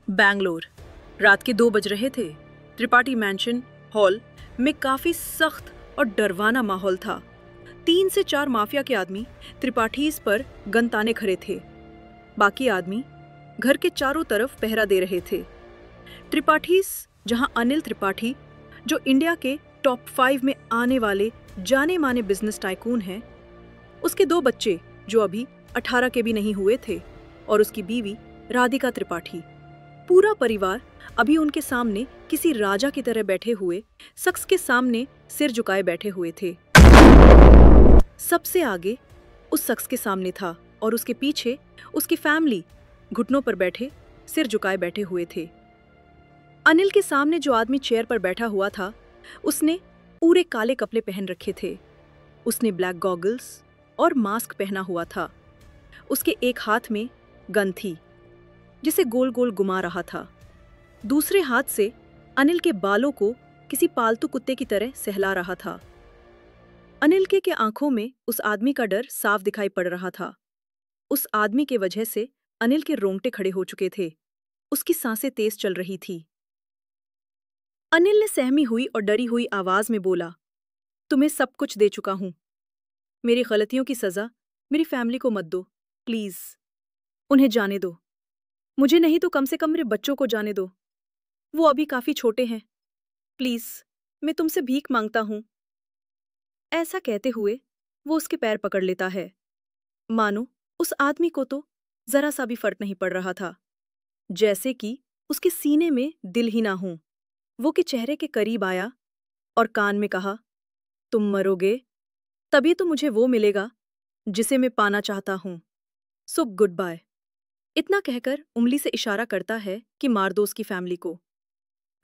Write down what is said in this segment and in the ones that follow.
बैंगलोर। रात के 2 बज रहे थे। त्रिपाठी मैंशन हॉल में काफी सख्त और डरवाना माहौल था। 3 से 4 माफिया के आदमी त्रिपाठीज पर गन ताने खड़े थे। बाकी आदमी घर के चारों तरफ पहरा दे रहे थे। त्रिपाठीज जहां अनिल त्रिपाठी, जो इंडिया के टॉप 5 में आने वाले जाने माने बिजनेस टाइकून हैं, उसके 2 बच्चे जो अभी 18 के भी नहीं हुए थे, और उसकी बीवी राधिका त्रिपाठी। पूरा परिवार अभी उनके सामने किसी राजा की तरह बैठे हुए शख्स के सामने सिर झुकाए बैठे हुए थे। सबसे आगे उस शख्स के सामने था और उसके पीछे उसकी फैमिली घुटनों पर बैठे सिर झुकाए बैठे हुए थे। अनिल के सामने जो आदमी चेयर पर बैठा हुआ था, उसने पूरे काले कपड़े पहन रखे थे। उसने ब्लैक गॉगल्स और मास्क पहना हुआ था। उसके एक हाथ में गन थी जिसे गोल गोल घुमा रहा था। दूसरे हाथ से अनिल के बालों को किसी पालतू कुत्ते की तरह सहला रहा था। अनिल के आंखों में उस आदमी का डर साफ दिखाई पड़ रहा था। उस आदमी के वजह से अनिल के रोंगटे खड़े हो चुके थे। उसकी सांसें तेज चल रही थी। अनिल ने सहमी हुई और डरी हुई आवाज में बोला, तुम्हें सब कुछ दे चुका हूं। मेरी गलतियों की सजा मेरी फैमिली को मत दो, प्लीज। उन्हें जाने दो। मुझे नहीं तो कम से कम मेरे बच्चों को जाने दो। वो अभी काफी छोटे हैं। प्लीज, मैं तुमसे भीख मांगता हूं। ऐसा कहते हुए वो उसके पैर पकड़ लेता है। मानो उस आदमी को तो जरा सा भी फर्क नहीं पड़ रहा था, जैसे कि उसके सीने में दिल ही ना हो। वो के चेहरे के करीब आया और कान में कहा, तुम मरोगे तभी तो मुझे वो मिलेगा जिसे मैं पाना चाहता हूं। So goodbye. इतना कहकर उंगली से इशारा करता है कि मार दो उसकी फैमिली को।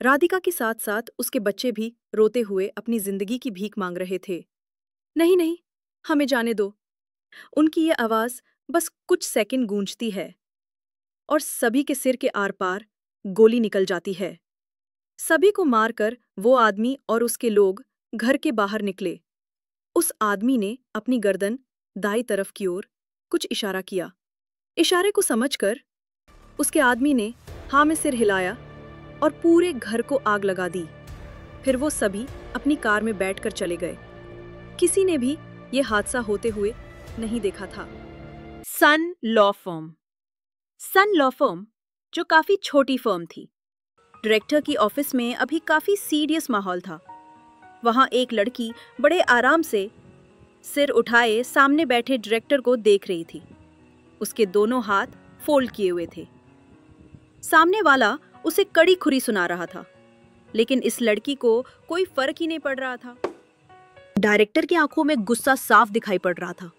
राधिका के साथ साथ उसके बच्चे भी रोते हुए अपनी जिंदगी की भीख मांग रहे थे। नहीं नहीं, हमें जाने दो। उनकी ये आवाज बस कुछ सेकंड गूंजती है और सभी के सिर के आर पार गोली निकल जाती है। सभी को मारकर वो आदमी और उसके लोग घर के बाहर निकले। उस आदमी ने अपनी गर्दन दाई तरफ की ओर कुछ इशारा किया। इशारे को समझकर उसके आदमी ने हाँ में सिर हिलाया और पूरे घर को आग लगा दी। फिर वो सभी अपनी कार में बैठकर चले गए। किसी ने भी ये हादसा होते हुए नहीं देखा था। सन लॉ फर्म। सन लॉ फर्म जो काफी छोटी फर्म थी। डायरेक्टर की ऑफिस में अभी काफी सीरियस माहौल था। वहां एक लड़की बड़े आराम से सिर उठाए सामने बैठे डायरेक्टर को देख रही थी। उसके दोनों हाथ फोल्ड किए हुए थे। सामने वाला उसे कड़ी खुरी सुना रहा था, लेकिन इस लड़की को कोई फर्क ही नहीं पड़ रहा था। डायरेक्टर की आंखों में गुस्सा साफ दिखाई पड़ रहा था।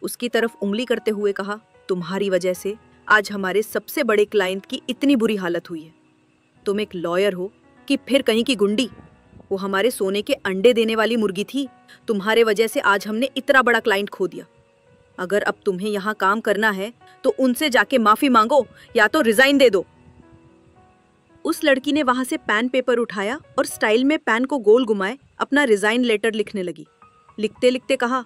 उसकी तरफ उंगली करते हुए कहा, तुम्हारी वजह से आज हमारे सबसे बड़े क्लाइंट की इतनी बुरी हालत हुई है। तुम एक लॉयर हो कि फिर कहीं की गुंडी? वो हमारे सोने के अंडे देने वाली मुर्गी थी। तुम्हारे वजह से आज हमने इतना बड़ा क्लाइंट खो दिया। अगर अब तुम्हें यहाँ काम करना है तो उनसे जाके माफी मांगो या तो रिजाइन दे दो। उस लड़की ने वहां से पेन पेपर उठाया और स्टाइल में पेन को गोल घुमाए अपना रिजाइन लेटर लिखने लगी। लिखते लिखते कहा,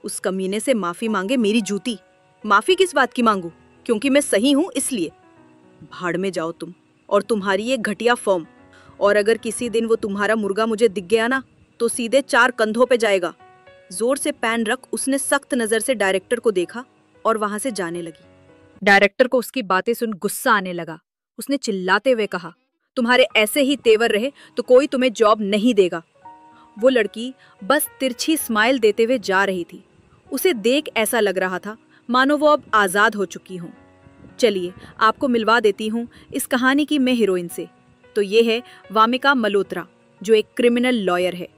उस कमीने से माफी मांगे मेरी जूती। माफी किस बात की मांगू? क्योंकि मैं सही हूं इसलिए। भाड़ में जाओ तुम और तुम्हारी ये घटिया फर्म। और अगर किसी दिन वो तुम्हारा मुर्गा मुझे दिख गया ना तो सीधे 4 कंधों पे जाएगा। जोर से पेन रख उसने सख्त नजर से डायरेक्टर को देखा और वहां से जाने लगी। डायरेक्टर को उसकी बातें सुन गुस्सा आने लगा। उसने चिल्लाते हुए कहा, तुम्हारे ऐसे ही तेवर रहे तो कोई तुम्हें जॉब नहीं देगा। वो लड़की बस तिरछी स्माइल देते हुए जा रही थी। उसे देख ऐसा लग रहा था मानो वो अब आजाद हो चुकी हूँ। चलिए आपको मिलवा देती हूँ इस कहानी की मैं हीरोइन से। तो ये है वामिका मल्होत्रा, जो एक क्रिमिनल लॉयर है,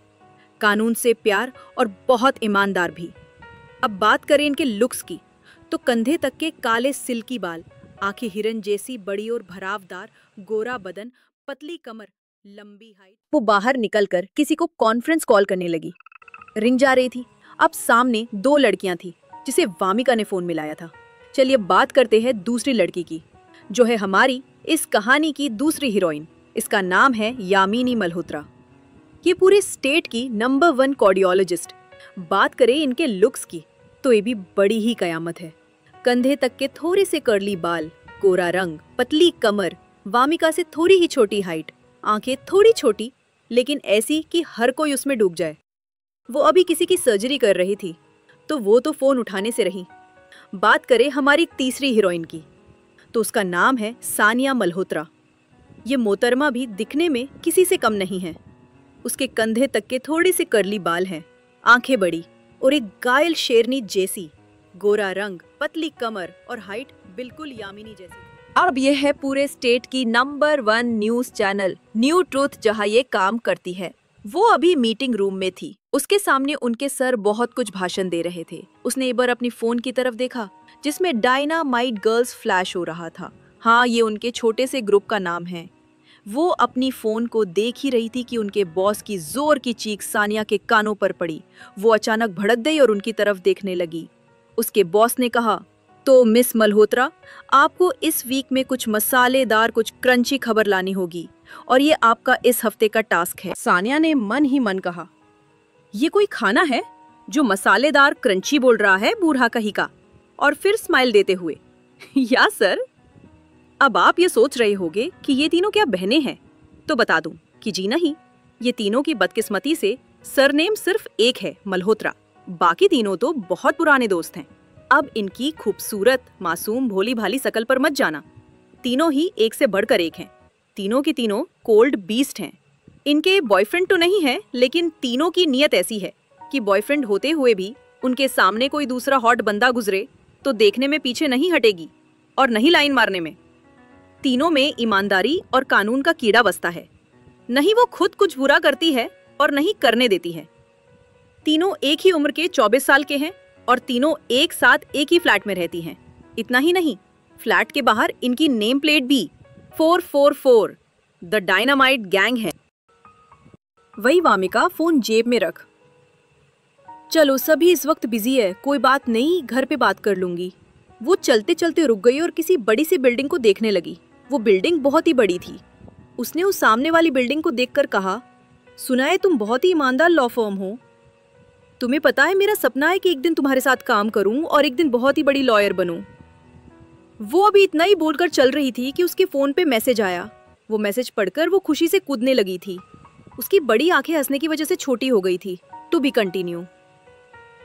कानून से प्यार और बहुत ईमानदार भी। अब बात करें इनके लुक्स की, तो कंधे तक के काले सिल्की बाल, आंखें हिरन जैसी बड़ी और भरावदार, गोरा बदन, पतली कमर, लंबी हाइट। वो बाहर निकलकर किसी को कॉन्फ्रेंस कॉल करने लगी। रिंग जा रही थी। अब सामने 2 लड़कियां थी जिसे वामिका ने फोन मिलाया था। चलिए बात करते हैं दूसरी लड़की की, जो है हमारी इस कहानी की दूसरी हीरोइन। इसका नाम है यामिनी मल्होत्रा। ये पूरे स्टेट की नंबर 1 कार्डियोलॉजिस्ट। बात करें इनके लुक्स की तो ये भी बड़ी ही कयामत है। कंधे तक के थोड़े से कर्ली बाल, गोरा रंग, पतली कमर, वामिका से थोड़ी ही छोटी हाइट, आंखें थोड़ी छोटी, लेकिन ऐसी कि हर कोई उसमें डूब जाए। वो अभी किसी की सर्जरी कर रही थी, तो वो तो फोन उठाने से रही। बात करें हमारी तीसरी हीरोइन की, तो उसका नाम है सानिया मल्होत्रा। ये मोहतरमा भी दिखने में किसी से कम नहीं है। उसके कंधे तक के थोड़े से कर्ली बाल हैं, आंखें बड़ी और एक घायल शेरनी जैसी, गोरा रंग, पतली कमर और हाइट बिल्कुल यामिनी जैसी। अब ये है पूरे स्टेट की number 1 news channel new truth, जहां ये काम करती है। वो अभी मीटिंग रूम में थी। उसके सामने उनके सर बहुत कुछ भाषण दे रहे थे। उसने एक बार अपनी फोन की तरफ देखा जिसमें डायनामाइट गर्ल्स फ्लैश हो रहा था। हाँ, ये उनके छोटे से ग्रुप का नाम है। वो अपनी फोन को देख ही रही थी कि उनके बॉस की जोर की चीख सानिया के कानों पर पड़ी। वो अचानक भड़क गई और उनकी तरफ देखने लगी। उसके बॉस ने कहा, तो मिस मल्होत्रा, आपको इस वीक में कुछ मसालेदार, कुछ क्रंची खबर लानी होगी और ये आपका इस हफ्ते का टास्क है। सानिया ने मन ही मन कहा, ये कोई खाना है जो मसालेदार क्रंची बोल रहा है बूढ़ा कहीं का? और फिर स्माइल देते हुए, या सर। अब आप ये सोच रहे होंगे कि ये तीनों क्या बहनें हैं? तो बता दूं कि जी नहीं, ये तीनों की बदकिस्मती से सरनेम सिर्फ एक है, मल्होत्रा। बाकी तीनों तो बहुत पुराने दोस्त हैं। अब इनकी खूबसूरत, मासूम, भोली भाली शकल पर मत जाना। तीनों ही एक से बढ़कर एक हैं। तीनों की तीनों कोल्ड बीस्ट हैं। इनके बॉयफ्रेंड तो नहीं है, लेकिन तीनों की नीयत ऐसी है कि बॉयफ्रेंड होते हुए भी उनके सामने कोई दूसरा हॉट बंदा गुजरे तो देखने में पीछे नहीं हटेगी और नहीं लाइन मारने में। तीनों में ईमानदारी और कानून का कीड़ा बसता है। नहीं वो खुद कुछ बुरा करती है और नहीं करने देती है। तीनों एक ही उम्र के 24 साल के हैं और तीनों एक साथ एक ही फ्लैट में रहती हैं। इतना ही नहीं, फ्लैट के बाहर इनकी नेम प्लेट भी 444 द डायनामाइट गैंग है। वही वामिका, फोन जेब में रख। चलो, सभी इस वक्त बिजी है, कोई बात नहीं, घर पे बात कर लूंगी। वो चलते चलते रुक गई और किसी बड़ी सी बिल्डिंग को देखने लगी। वो बिल्डिंग बहुत ही बड़ी थी। उसने उस सामने वाली बिल्डिंग को देखकर कहा, सुना है तुम बहुत ही ईमानदार लॉ फर्म हो। तुम्हें पता है मेरा सपना है कि एक दिन तुम्हारे साथ काम करूं और एक दिन बहुत ही बड़ी लॉयर बनूं। वो अभी इतना ही बोलकर चल रही थी कि उसके फोन पे मैसेज आया। वो मैसेज पढ़कर वो खुशी से कूदने लगी थी। उसकी बड़ी आंखें हंसने की वजह से छोटी हो गई थी। To be continue.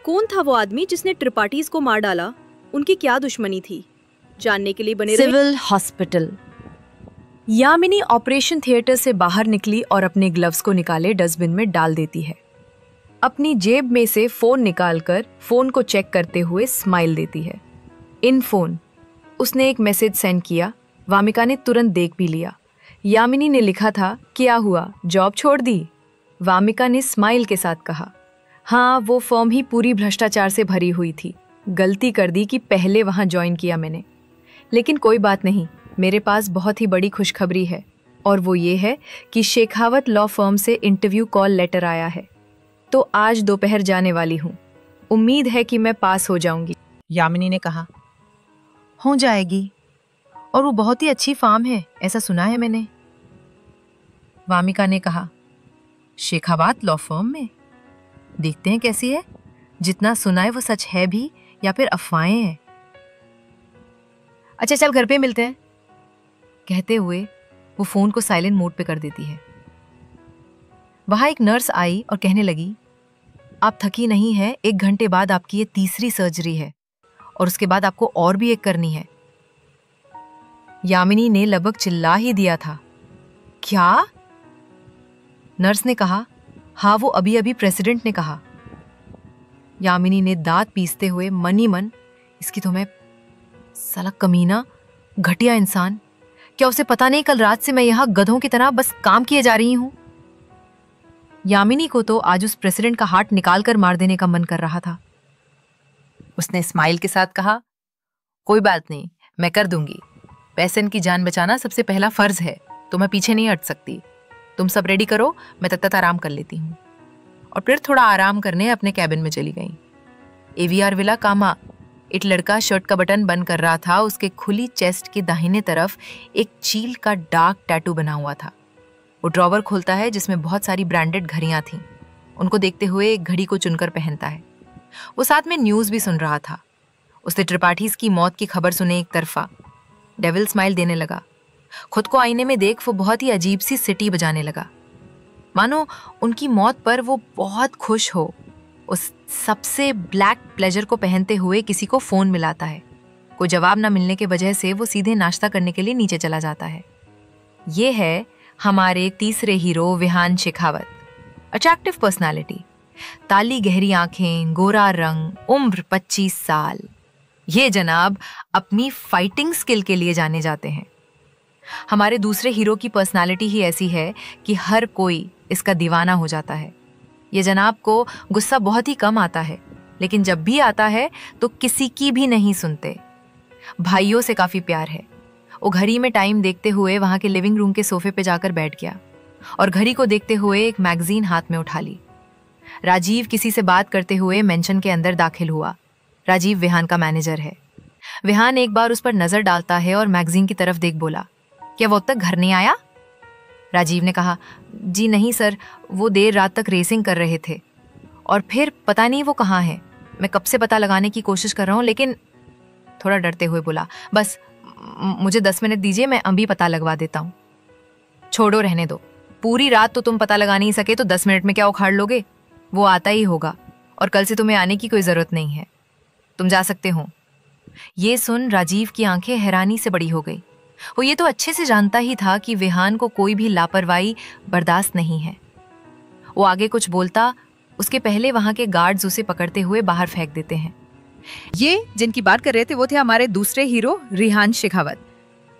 कौन था वो आदमी जिसने त्रिपाठीज को मार डाला? उनकी क्या दुश्मनी थी? जानने के लिए बने रहिए। Civil hospital. Yamini operation theatre से बाहर निकली और अपने ग्लव्स को निकाले डस्टबिन में डाल देती है। अपनी जेब में से फोन निकालकर फोन को चेक करते हुए स्माइल देती है। इन फोन उसने एक मैसेज सेंड किया। वामिका ने तुरंत देख भी लिया। यामिनी ने लिखा था, क्या हुआ, जॉब छोड़ दी? वामिका ने स्माइल के साथ कहा, हाँ, वो फर्म ही पूरी भ्रष्टाचार से भरी हुई थी। गलती कर दी कि पहले वहां ज्वाइन किया मैंने। लेकिन कोई बात नहीं, मेरे पास बहुत ही बड़ी खुशखबरी है और वो ये है कि शेखावत लॉ फर्म से इंटरव्यू कॉल लेटर आया है। तो आज दोपहर जाने वाली हूँ। उम्मीद है कि मैं पास हो जाऊंगी। यामिनी ने कहा, हो जाएगी, और वो बहुत ही अच्छी फार्म है, ऐसा सुना है मैंने। वामिका ने कहा, शेखावत लॉ फर्म में? देखते हैं कैसी है। जितना सुना है वो सच है भी या फिर अफवाहें हैं। अच्छा चल, घर पे मिलते हैं, कहते हुए वो फोन को साइलेंट मोड पे कर देती है। वहां एक नर्स आई और कहने लगी, आप थकी नहीं है, 1 घंटे बाद आपकी ये तीसरी सर्जरी है और उसके बाद आपको और भी एक करनी है। यामिनी ने लगभग चिल्ला ही दिया था, क्या? नर्स ने कहा, हाँ, वो अभी अभी प्रेसिडेंट ने कहा। यामिनी ने दांत पीसते हुए मन ही मन, इसकी तो मैं, साला कमीना, घटिया इंसान, क्या उसे पता नहीं कल रात से मैं यहां गधों की तरह बस काम किए जा रही हूं? यामिनी को तो आज उस प्रेसिडेंट का हार्ट निकाल कर मार देने का मन कर रहा था। उसने स्माइल के साथ कहा, कोई बात नहीं, मैं कर दूंगी। पेशेंट की जान बचाना सबसे पहला फर्ज है, तो मैं पीछे नहीं हट सकती। तुम सब रेडी करो, मैं तब तक आराम कर लेती हूँ। और फिर थोड़ा आराम करने अपने कैबिन में चली गई। एवीआर विला कामा। एक लड़का शर्ट का बटन बंद कर रहा था। उसके खुली चेस्ट के दाहिने तरफ एक चील का डार्क टैटू बना हुआ था। वो ड्रॉवर खोलता है जिसमें बहुत सारी ब्रांडेड घड़ियां थीं। उनको देखते हुए एक घड़ी को चुनकर पहनता है। वो साथ में न्यूज़ भी सुन रहा था। उसने त्रिपाठीज की मौत की खबर सुने एक तरफा। डेविल स्माइल देने लगा। खुद को आईने में देख वो बहुत ही अजीब सी सिटी बजाने लगा, मानो उनकी मौत पर वो बहुत खुश हो। उस सबसे ब्लैक प्लेजर को पहनते हुए किसी को फोन मिलाता है। कोई जवाब ना मिलने के वजह से वो सीधे नाश्ता करने के लिए नीचे चला जाता है। ये है हमारे तीसरे hero Vihan Shekhawat. Attractive personality, ताली गहरी आंखें, गोरा रंग, उम्र 25 साल। ये जनाब अपनी फाइटिंग स्किल के लिए जाने जाते हैं। हमारे दूसरे हीरो की पर्सनालिटी ही ऐसी है कि हर कोई इसका दीवाना हो जाता है। ये जनाब को गुस्सा बहुत ही कम आता है, लेकिन जब भी आता है तो किसी की भी नहीं सुनते। भाइयों से काफी प्यार है। वो घड़ी में टाइम देखते हुए वहां के लिविंग रूम के सोफे पे जाकर बैठ गया और घड़ी को देखते हुए एक मैगजीन हाथ में उठा ली। राजीव किसी से बात करते हुए मेंशन के अंदर दाखिल हुआ। राजीव विहान का मैनेजर है। विहान एक बार उस पर नजर डालता है और मैगजीन की तरफ देख बोला, क्या वो अब तक घर नहीं आया? राजीव ने कहा, जी नहीं सर, वो देर रात तक रेसिंग कर रहे थे और फिर पता नहीं वो कहाँ है। मैं कब से पता लगाने की कोशिश कर रहा हूँ, लेकिन थोड़ा डरते हुए बोला, बस मुझे 10 मिनट दीजिए, मैं अभी पता लगवा देता हूँ। छोड़ो, रहने दो। पूरी रात तो तुम पता लगा नहीं सके तो 10 मिनट में क्या उखाड़ लोगे? वो आता ही होगा और कल से तुम्हें आने की कोई जरूरत नहीं है, तुम जा सकते हो। ये सुन राजीव की आंखें हैरानी से बड़ी हो गई। वो ये तो अच्छे से जानता ही था कि विहान को कोई भी लापरवाही बर्दाश्त नहीं है। वो आगे कुछ बोलता उसके पहले वहां के गार्ड्स उसे पकड़ते हुए बाहर फेंक देते हैं। ये जिनकी बात कर रहे थे वो थे हमारे दूसरे hero Rihan Shekhawat.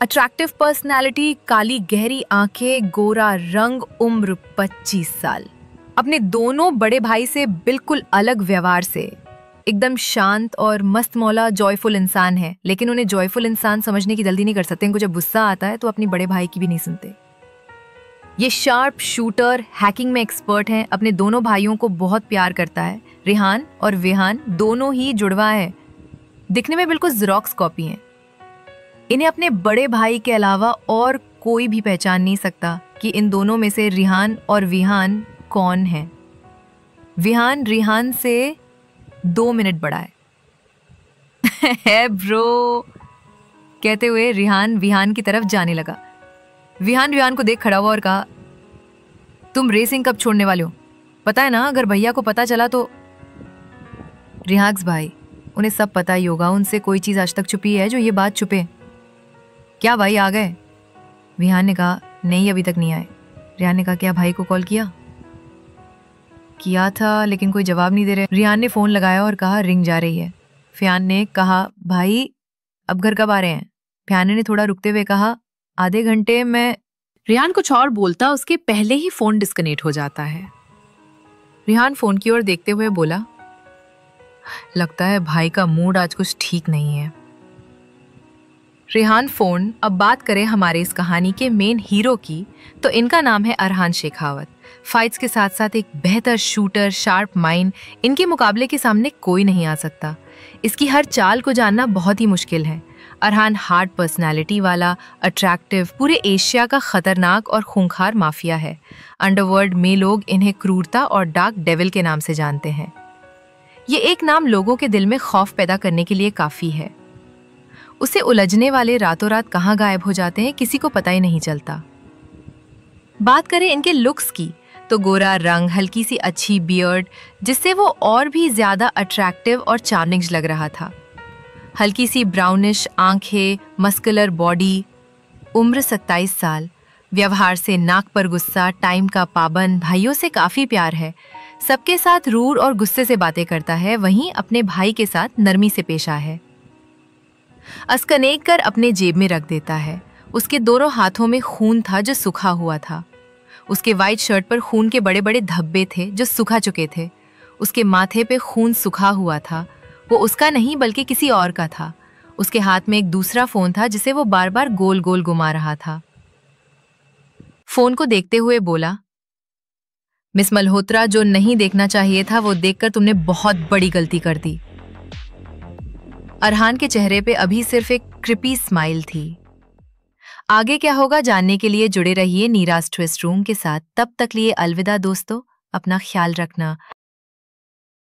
Attractive personality, काली गहरी आंखें, गोरा रंग, उम्र 25 साल। अपने दोनों बड़े भाई से बिल्कुल अलग व्यवहार से एकदम शांत और मस्त मौला जॉयफुल इंसान है, लेकिन उन्हें जॉयफुल इंसान समझने की जल्दी नहीं कर सकते। इनको जब गुस्सा आता है तो अपनी बड़े भाई की भी नहीं सुनते। ये शार्प शूटर, हैकिंग में एक्सपर्ट हैं। अपने दोनों भाइयों को बहुत प्यार करता है। रिहान और विहान दोनों ही जुड़वा है, दिखने में बिल्कुल ज़ेरॉक्स कॉपी हैं। इन्हें अपने बड़े भाई के अलावा और कोई भी पहचान नहीं सकता कि इन दोनों में से रिहान और विहान कौन है। विहान रिहान से 2 मिनट बड़ा है ब्रो, कहते हुए रिहान विहान की तरफ जाने लगा। विहान को देख खड़ा हुआ और कहा, तुम रेसिंग कब छोड़ने वाले हो? पता है ना, अगर भैया को पता चला तो। रिहाक्स भाई, उन्हें सब पता ही होगा। उनसे कोई चीज आज तक छुपी है जो ये बात छुपे? क्या भाई आ गए? विहान ने कहा, नहीं अभी तक नहीं आए। रिहान ने कहा, क्या भाई को कॉल किया था लेकिन कोई जवाब नहीं दे रहे। रिहान ने फोन लगाया और कहा, रिंग जा रही है। फियान ने कहा, भाई अब घर कब आ रहे हैं? फियान ने थोड़ा रुकते हुए कहा, आधे घंटे में। रिहान कुछ और बोलता उसके पहले ही फोन डिस्कनेक्ट हो जाता है। रिहान फोन की ओर देखते हुए बोला, लगता है भाई का मूड आज कुछ ठीक नहीं है। रिहान फोन। अब बात करें हमारे इस कहानी के मेन हीरो की, तो इनका नाम है अरहान शेखावत। फाइट्स के साथ साथ एक बेहतर शूटर, शार्प माइंड, इनके मुकाबले के सामने कोई नहीं आ सकता। इसकी हर चाल को जानना बहुत ही मुश्किल है। अरहान हार्ड पर्सनालिटी वाला, अट्रैक्टिव, पूरे एशिया का खतरनाक और खूंखार माफिया है। अंडरवर्ल्ड में लोग इन्हें क्रूरता और डार्क डेविल के नाम से जानते हैं। ये एक नाम लोगों के दिल में खौफ पैदा करने के लिए काफी है। उसे उलझने वाले रातों रात कहाँ गायब हो जाते हैं किसी को पता ही नहीं चलता। बात करें इनके लुक्स की, तो गोरा रंग, हल्की सी अच्छी बियर्ड, जिससे वो और भी ज्यादा अट्रैक्टिव और चार्मिंग लग रहा था। हल्की सी ब्राउनिश आंखें, मस्कुलर बॉडी, उम्र 27 साल, व्यवहार से नाक पर गुस्सा, टाइम का पाबंद, भाइयों से काफी प्यार है, सबके साथ रूर और गुस्से से बातें करता है, वहीं अपने भाई के साथ नरमी से पेश आया है। अस्कनेक कर अपने जेब में रख देता है। उसके दोनों हाथों में खून था जो सूखा हुआ था। उसके वाइट शर्ट पर खून के बड़े बड़े धब्बे थे जो सूखा चुके थे। उसके माथे पे खून सूखा हुआ था। वो उसका नहीं बल्कि किसी और का था। उसके हाथ में एक दूसरा फोन था जिसे वो बार बार गोल गोल घुमा रहा था। फोन को देखते हुए बोला, मिस मल्होत्रा, जो नहीं देखना चाहिए था वो देखकर तुमने बहुत बड़ी गलती कर दी। अरहान के चेहरे पे अभी सिर्फ एक क्रिपी स्माइल थी। आगे क्या होगा जानने के लिए जुड़े रहिए नीराज ट्विस्ट रूम के साथ। तब तक लिए अलविदा दोस्तों, अपना ख्याल रखना।